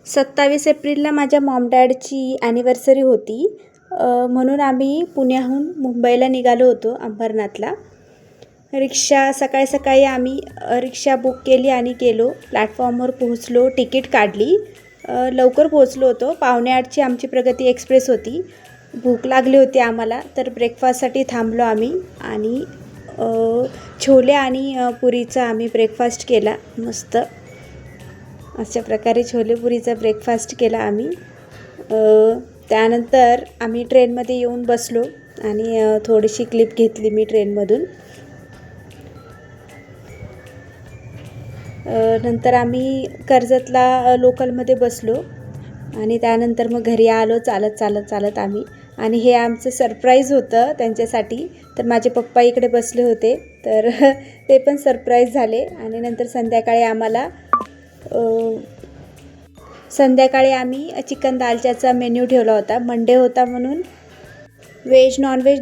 27 एप्रिलला माझ्या Maugham डॅडची anniversary होती. म्हणून आम्ही पुण्याहून मुंबईला निघालो होतो अंबरनाथला. रिक्षा सकाळी सकाळी आम्ही रिक्षा बुक केली आणि गेलो. प्लॅटफॉर्मवर पोहोचलो, तिकीट काढली. लवकर पोहोचलो होतो. 7:45ची आमची प्रगती एक्सप्रेस होती. भूक लागली होती आम्हाला, तर ब्रेकफास्टसाठी थांबलो आम्ही आणि छोले आणि पुरीचा आम्ही ब्रेकफास्ट केला. मस्त अशा प्रकारे छोले पुरीचा ब्रेकफास्ट केला आम्ही. त्यानंतर आम्ही ट्रेनमध्ये येऊन बसलो आणि थोडीशी क्लिप घेतली मी ट्रेनमधून. नंतर आम्ही कर्जतला लोकलमध्ये बसलो आणि त्यानंतर मग घरी आलो चालत आम्ही. आणि हे आमचं सरप्राईज होतं त्यांच्यासाठी. तर माझे पप्पा इकडे बसले होते, तर ते पण सरप्राईज झाले. आणि नंतर संध्याकाळी आम्ही चिकन दालच्याचा मेन्यू ठेवला होता. मंडे होता म्हणून व्हेज नॉनव्हेज